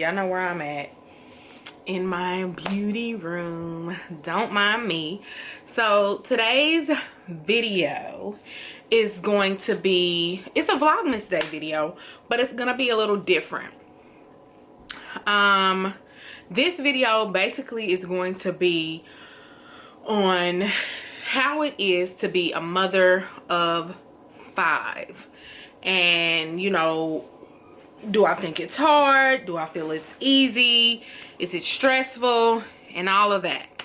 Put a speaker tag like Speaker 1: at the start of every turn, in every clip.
Speaker 1: y'all know where I'm at, in my beauty room. Don't mind me. So today's video is going to be, it's a Vlogmas Day video, but it's gonna be a little different. This video basically is going to be on how it is to be a mother of 5. And you know, do I think it's hard? Do I feel it's easy? Is it stressful? And all of that.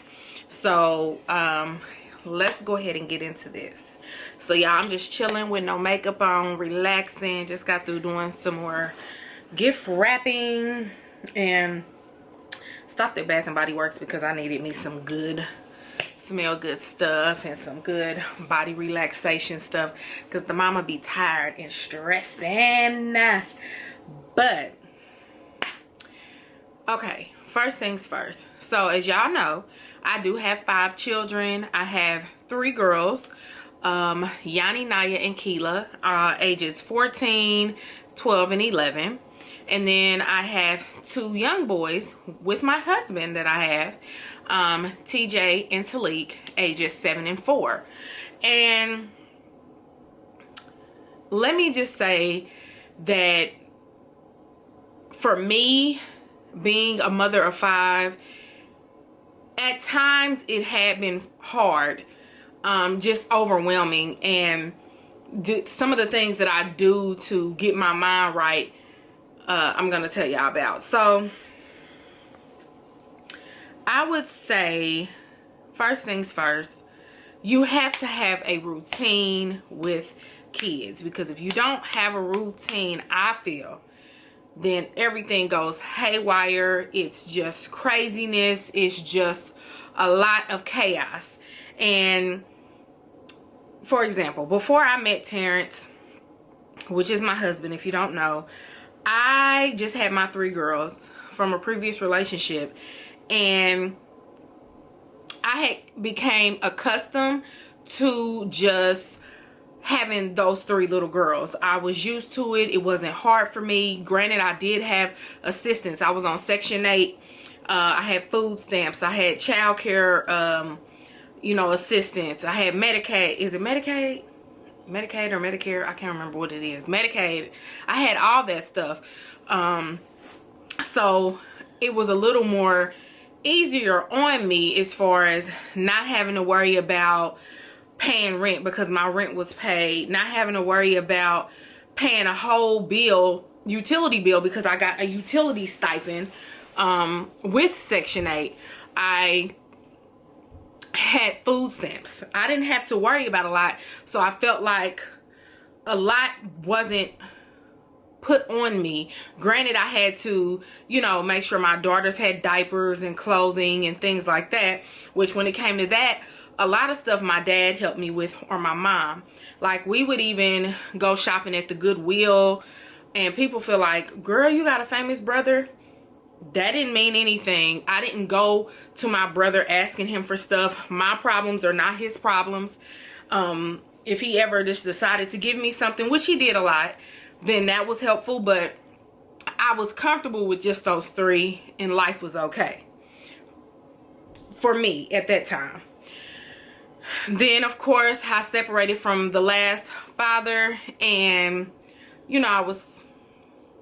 Speaker 1: So let's go ahead and get into this. So y'all, I'm just chilling with no makeup on, relaxing. Just got through doing some more gift wrapping and stopped at Bath and Body Works because I needed me some good, smell good stuff and some good body relaxation stuff because the mama be tired and stressing. But okay, first things first. So as y'all know, I do have 5 children. I have 3 girls, Yanni, Naya, and Keela, ages 14, 12, and 11. And then I have 2 young boys with my husband that I have, TJ and Talik, ages 7 and 4. And let me just say that for me, being a mother of 5, at times it had been hard, just overwhelming. And some of the things that I do to get my mind right, I'm gonna tell y'all about. So I would say, first things first, you have to have a routine with kids, because if you don't have a routine, I feel, then everything goes haywire. It's just craziness. It's just a lot of chaos. And for example, before I met Terrence, which is my husband, if you don't know, I just had my 3 girls from a previous relationship, and I had became accustomed to just having those 3 little girls. I was used to it. It wasn't hard for me. Granted, I did have assistance. I was on Section 8. I had food stamps. I had child care, you know, assistance. I had Medicaid. Is it Medicaid? Medicaid or Medicare? I can't remember what it is. Medicaid. I had all that stuff. So it was a little more easier on me as far as not having to worry about paying rent because my rent was paid, not having to worry about paying a whole bill, utility bill, because I got a utility stipend with Section 8. I had food stamps. I didn't have to worry about a lot, so I felt like a lot wasn't put on me. Granted, I had to, you know, make sure my daughters had diapers and clothing and things like that, which when it came to that, a lot of stuff my dad helped me with, or my mom. Like, we would even go shopping at the Goodwill, and people feel like, girl, you got a famous brother? That didn't mean anything. I didn't go to my brother asking him for stuff. My problems are not his problems. If he ever just decided to give me something, which he did a lot, then that was helpful. But I was comfortable with just those 3, and life was okay for me at that time. Then of course I separated from the last father, and you know, I was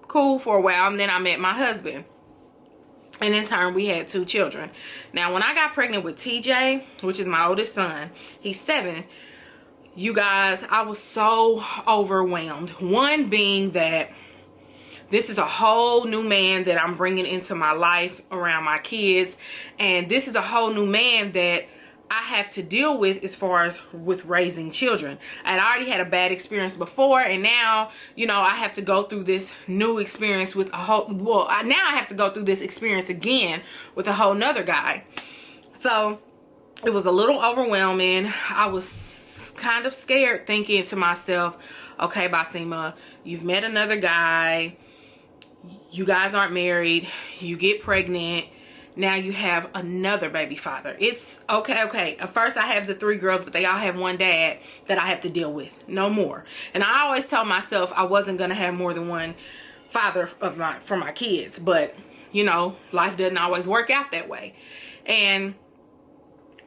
Speaker 1: cool for a while, and then I met my husband, and in turn we had 2 children. Now when I got pregnant with TJ, which is my oldest son, he's 7, you guys, I was so overwhelmed. One being that this is a whole new man that I'm bringing into my life around my kids, and this is a whole new man that I have to deal with as far as with raising children. And I already had a bad experience before, and now, you know, I have to go through this new experience with a whole, well, now I have to go through this experience again with a whole nother guy. So it was a little overwhelming. I was kind of scared, thinking to myself, okay, Basima, you've met another guy, you guys aren't married, you get pregnant, now you have another baby father. It's okay. At first I have the 3 girls, but they all have one dad that I have to deal with. No more. And I always told myself I wasn't gonna have more than one father for my kids, but you know, life doesn't always work out that way. And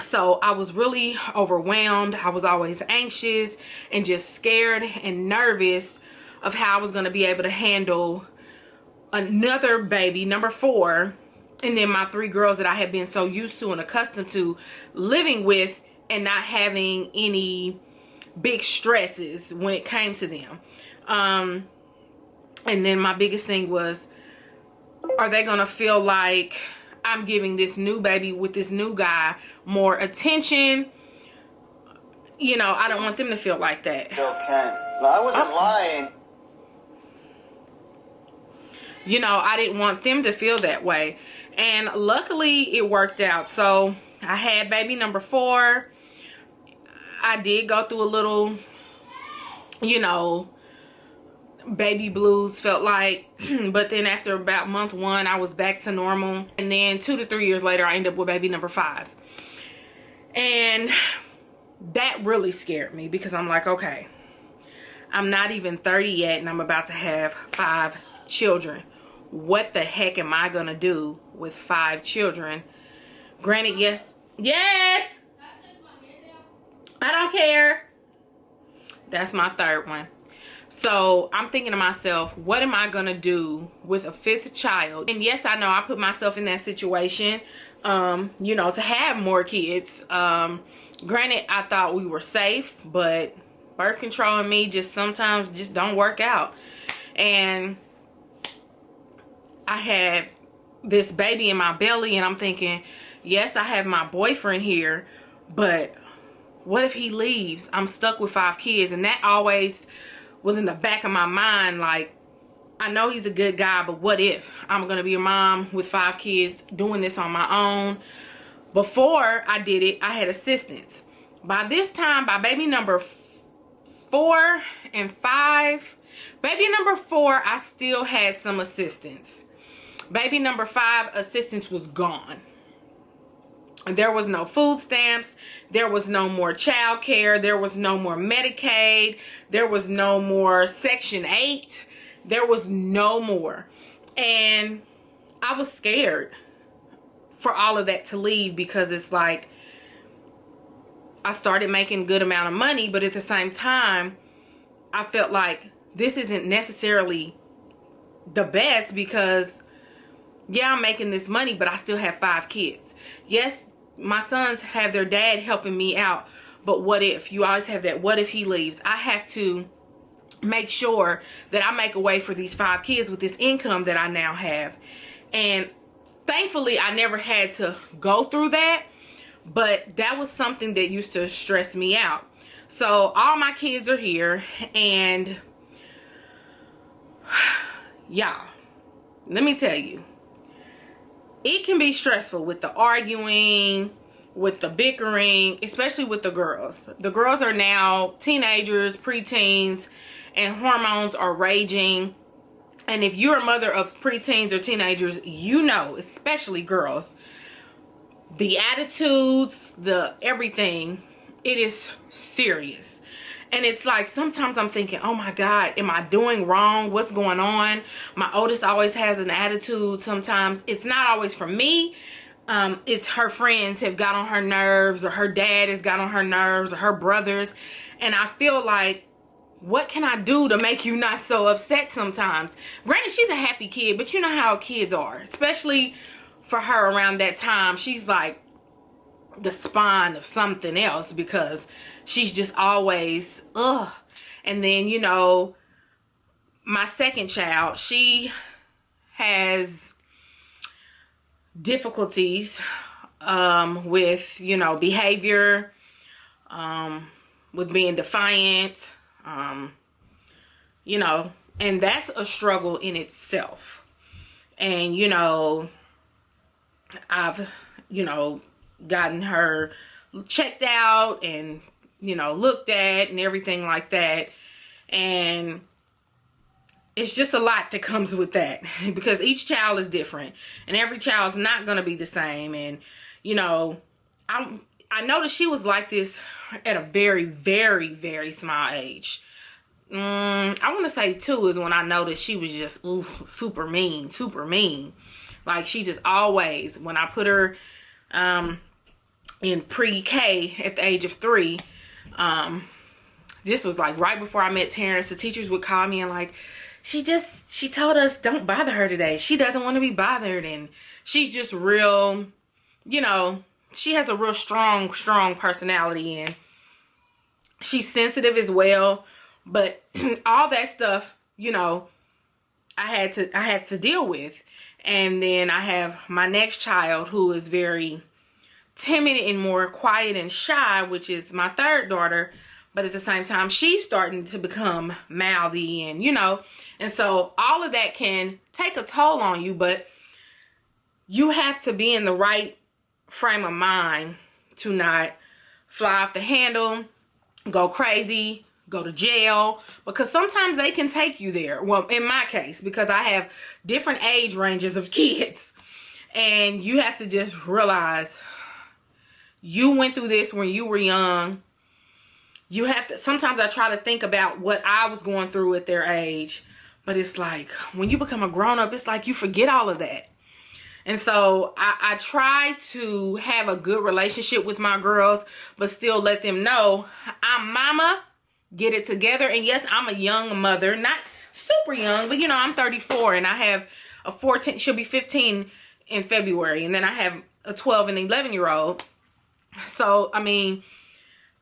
Speaker 1: so I was really overwhelmed. I was always anxious and just scared and nervous of how I was going to be able to handle another baby, number 4, and then my 3 girls that I had been so used to and accustomed to living with, and not having any big stresses when it came to them. And then my biggest thing was, are they gonna feel like I'm giving this new baby with this new guy more attention? You know, I don't want them to feel like that.
Speaker 2: Yo, Ken, no, I wasn't lying.
Speaker 1: You know, I didn't want them to feel that way. And luckily it worked out. So I had baby number 4. I did go through a little, you know, baby blues, felt like. But then after about month 1, I was back to normal. And then 2 to 3 years later, I ended up with baby number 5. And that really scared me, because I'm like, okay, I'm not even 30 yet and I'm about to have 5 children. What the heck am I gonna do with 5 children? Granted, yes, I don't care. That's my 3rd one. So I'm thinking to myself, what am I gonna do with a 5th child? And yes, I know I put myself in that situation, you know, to have more kids. Granted, I thought we were safe, but birth control and me just sometimes just don't work out. And I had this baby in my belly, and I'm thinking, yes, I have my boyfriend here, but what if he leaves? I'm stuck with 5 kids. And that always was in the back of my mind, like, I know he's a good guy, but what if I'm gonna be a mom with 5 kids doing this on my own? Before I did it, I had assistants. By this time, by baby number 4 and 5, baby number 4, I still had some assistants. Baby number 5, assistance was gone. There was no food stamps. There was no more child care. There was no more Medicaid. There was no more Section 8. There was no more. And I was scared for all of that to leave, because it's like, I started making a good amount of money, but at the same time, I felt like this isn't necessarily the best, because yeah, I'm making this money, but I still have 5 kids. Yes, my sons have their dad helping me out, but what if? You always have that, what if he leaves? I have to make sure that I make a way for these 5 kids with this income that I now have. And thankfully, I never had to go through that, but that was something that used to stress me out. So all my kids are here, and y'all, let me tell you, it can be stressful with the arguing, with the bickering, especially with the girls. The girls are now teenagers, preteens, and hormones are raging. And if you're a mother of preteens or teenagers, you know, especially girls, the attitudes, the everything, it is serious. And it's like, sometimes I'm thinking, oh my God, am I doing wrong? What's going on? My oldest always has an attitude. Sometimes it's not always from me. It's her friends have got on her nerves, or her dad has got on her nerves, or her brothers. And I feel like, what can I do to make you not so upset sometimes? Granted, she's a happy kid, but you know how kids are, especially for her around that time. She's like the spawn of something else, because she's just always and then, you know, my 2nd child, she has difficulties with, you know, behavior, with being defiant, you know, and that's a struggle in itself. And, you know, I've, you know, gotten her checked out and, you know, looked at and everything like that. And it's just a lot that comes with that, because each child is different and every child's not going to be the same. And, you know, I noticed she was like this at a very, very, very small age. I want to say 2 is when I noticed she was just super mean, super mean. Like, she just always, when I put her in pre-K at the age of 3, this was like right before I met Terrence, the teachers would call me and like, she told us don't bother her today. She doesn't want to be bothered. And she's just real, you know, she has a real strong personality, and she's sensitive as well. But all that stuff, you know, I had to deal with. And then I have my next child, who is very timid and more quiet and shy, which is my third daughter. But at the same time, she's starting to become mouthy, and, you know, and so all of that can take a toll on you. But you have to be in the right frame of mind to not fly off the handle, go crazy, go to jail, because sometimes they can take you there. Well, in my case, because I have different age ranges of kids, and you have to just realize you went through this when you were young. You have to, sometimes I try to think about what I was going through at their age, but it's like when you become a grown-up, it's like you forget all of that. And so I try to have a good relationship with my girls, but still let them know I'm mama, get it together. And yes, I'm a young mother, not super young, but you know, I'm 34 and I have a 14, she'll be 15 in February. And then I have a 12 and 11-year-old. So, I mean,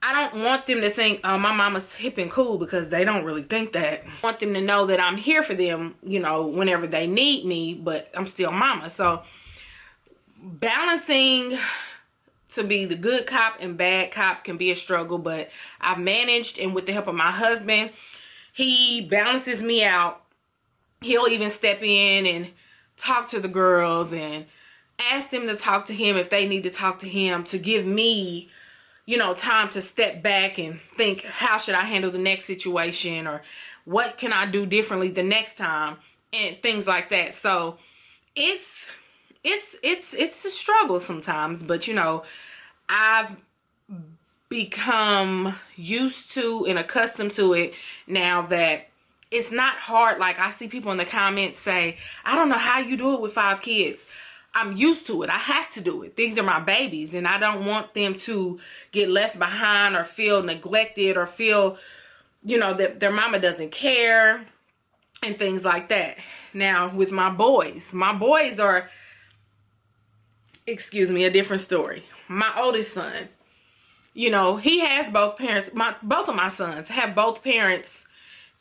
Speaker 1: I don't want them to think, oh, my mama's hip and cool, because they don't really think that. I want them to know that I'm here for them, you know, whenever they need me, but I'm still mama. So balancing to be the good cop and bad cop can be a struggle, but I've managed, and with the help of my husband, he balances me out. He'll even step in and talk to the girls and ask them to talk to him if they need to talk to him, to give me, you know, time to step back and think, how should I handle the next situation, or what can I do differently the next time, and things like that. So it's a struggle sometimes, but you know, I've become used to and accustomed to it now, that it's not hard. Like, I see people in the comments say, I don't know how you do it with 5 kids. I'm used to it. I have to do it. These are my babies, and I don't want them to get left behind or feel neglected or feel, you know, that their mama doesn't care and things like that. Now, with my boys are, excuse me, a different story. My oldest son, you know, he has both parents. Both of my sons have both parents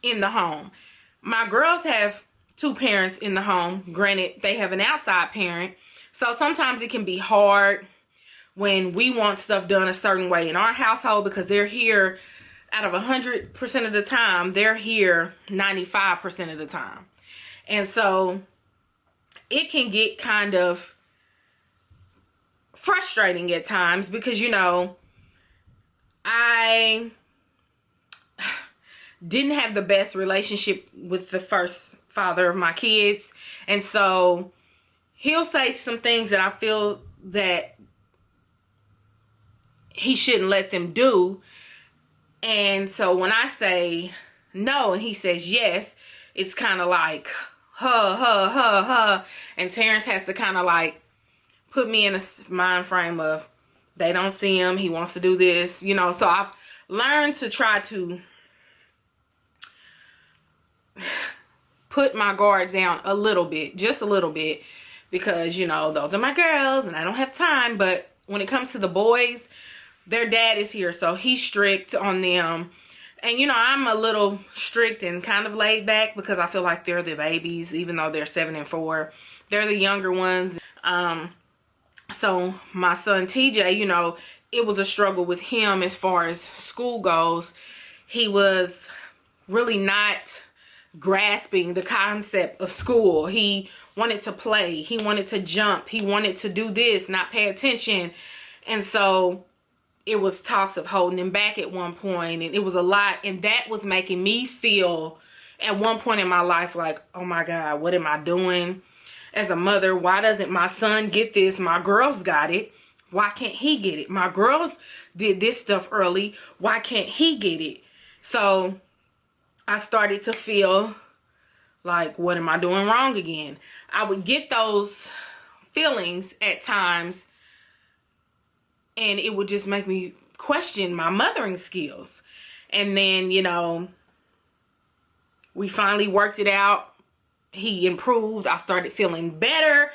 Speaker 1: in the home. My girls have 2 parents in the home. Granted, they have an outside parent. So sometimes it can be hard when we want stuff done a certain way in our household, because they're here out of 100% of the time. They're here 95% of the time. And so it can get kind of frustrating at times, because, you know, I didn't have the best relationship with the first father of my kids, and so he'll say some things that I feel that he shouldn't let them do. And so when I say no and he says yes, it's kind of like and Terrence has to kind of like put me in a mind frame of, they don't see him, he wants to do this, you know. So I've learned to try to put my guards down a little bit, just a little bit, because, you know, those are my girls and I don't have time. But when it comes to the boys, their dad is here, so he's strict on them. And, you know, I'm a little strict and kind of laid back, because I feel like they're the babies, even though they're 7 and 4. They're the younger ones. So my son TJ, you know, it was a struggle with him as far as school goes. He was really not grasping the concept of school. He wanted to play, he wanted to jump, he wanted to do this, not pay attention. And so it was talks of holding him back at one point, and it was a lot. And that was making me feel at one point in my life like, oh my God, what am I doing as a mother? Why doesn't my son get this? My girls got it. Why can't he get it? My girls did this stuff early. Why can't he get it? So I started to feel like, what am I doing wrong again? I would get those feelings at times, and it would just make me question my mothering skills. And then, you know, we finally worked it out. He improved. I started feeling better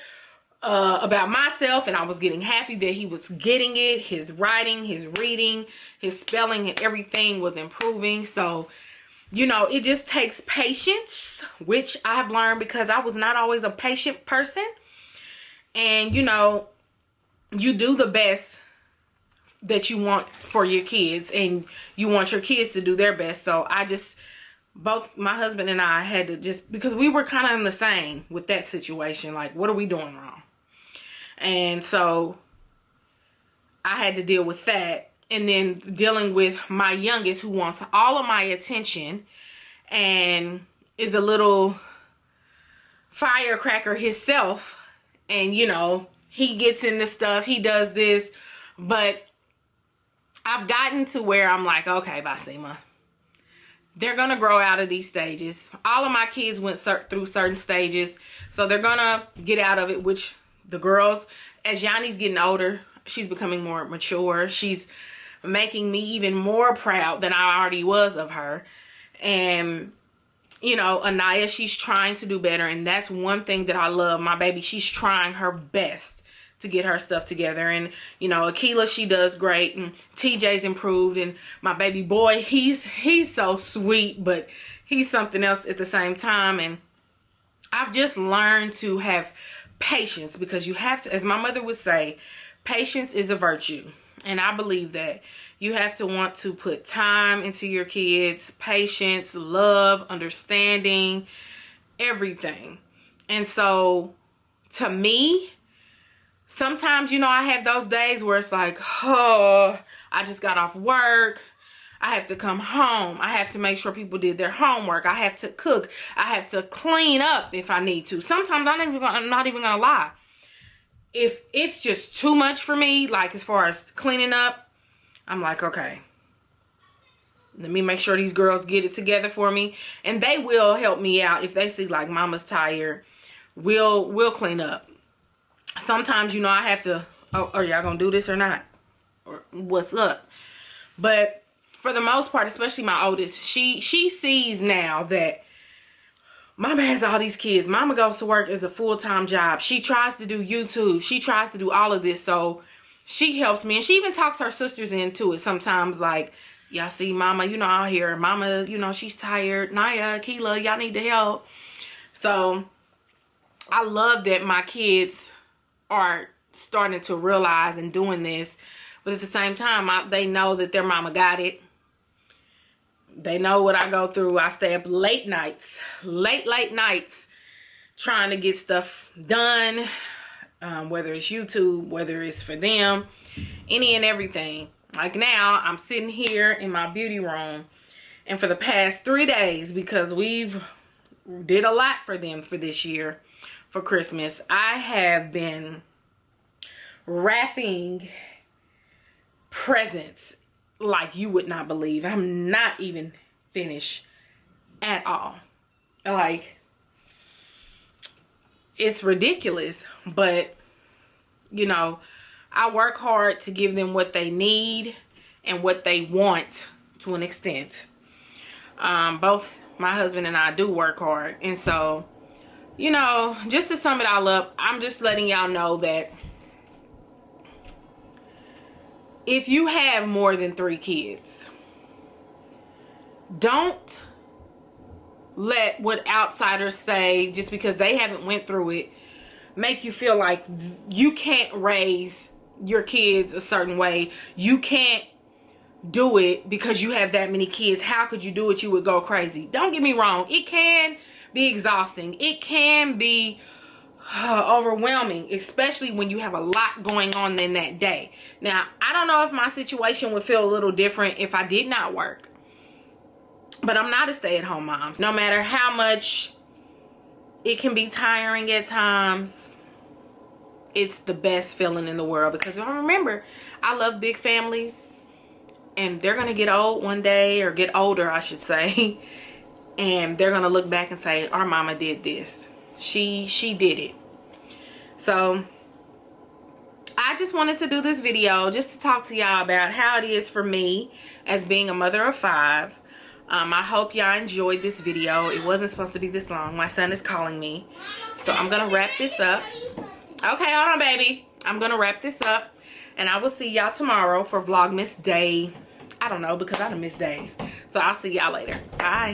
Speaker 1: about myself, and I was getting happy that he was getting it. His writing, his reading, his spelling, and everything was improving. So, you know, it just takes patience, which I've learned because I was not always a patient person. And, you know, you do the best that you want for your kids, and you want your kids to do their best. So both my husband and I had to just, because we were kind of in the same with that situation, like, what are we doing wrong? And so I had to deal with that. And then dealing with my youngest, who wants all of my attention and is a little firecracker himself. And, you know, he gets into stuff, he does this. But I've gotten to where I'm like, okay, Basima, they're going to grow out of these stages. All of my kids went through certain stages, so they're going to get out of it, which the girls, as Yanni's getting older, she's becoming more mature. She's making me even more proud than I already was of her. And, you know, Anaya, she's trying to do better, and that's one thing that I love. My baby, she's trying her best to get her stuff together. And, you know, Akila, she does great, and TJ's improved, and my baby boy, he's so sweet, but he's something else at the same time. And I've just learned to have patience, because you have to, as my mother would say, patience is a virtue. And I believe that you have to want to put time into your kids, patience, love, understanding, everything. And so to me, sometimes, you know, I have those days where it's like, oh, I just got off work. I have to come home. I have to make sure people did their homework. I have to cook. I have to clean up if I need to. Sometimes I'm not even gonna lie. If it's just too much for me, like as far as cleaning up, I'm like, okay, let me make sure these girls get it together for me. And they will help me out. If they see like mama's tired, we'll clean up. Sometimes, you know, I have to, oh, are y'all gonna do this or not? Or what's up? But for the most part, especially my oldest, she sees now that mama has all these kids. Mama goes to work as a full-time job. She tries to do YouTube. She tries to do all of this. So she helps me. And she even talks her sisters into it sometimes. Like, y'all see mama, you know, out here. Mama, you know, she's tired. Naya, Keela, y'all need to help. So I love that my kids are starting to realize and doing this. But at the same time, they know that their mama got it. They know what I go through. I stay up late nights, late nights, trying to get stuff done, whether it's YouTube, whether it's for them, any and everything. Like now, I'm sitting here in my beauty room, and for the past 3 days, because we've did a lot for them for this year, for Christmas, I have been wrapping presents like you would not believe. I'm not even finished at all. Like, it's ridiculous, but you know, I work hard to give them what they need and what they want to an extent. Both my husband and I do work hard, and so, you know, just to sum it all up, I'm just letting y'all know that if you have more than 3 kids, don't let what outsiders say, just because they haven't went through it, make you feel like you can't raise your kids a certain way. You can't do it because you have that many kids. How could you do it? You would go crazy. Don't get me wrong. It can be exhausting. It can be overwhelming, especially when you have a lot going on in that day. Now, I don't know if my situation would feel a little different if I did not work, but I'm not a stay-at-home mom. No matter how much it can be tiring at times, it's the best feeling in the world, because I remember, I love big families, and they're gonna get old one day, or get older I should say, and they're gonna look back and say, our mama did this. She did it. So I just wanted to do this video just to talk to y'all about how it is for me as being a mother of 5. I hope y'all enjoyed this video. It wasn't supposed to be this long. My son is calling me. So I'm going to wrap this up. Okay, hold on, baby. I'm going to wrap this up. And I will see y'all tomorrow for Vlogmas Day. I don't know, because I done missed days. So I'll see y'all later. Bye.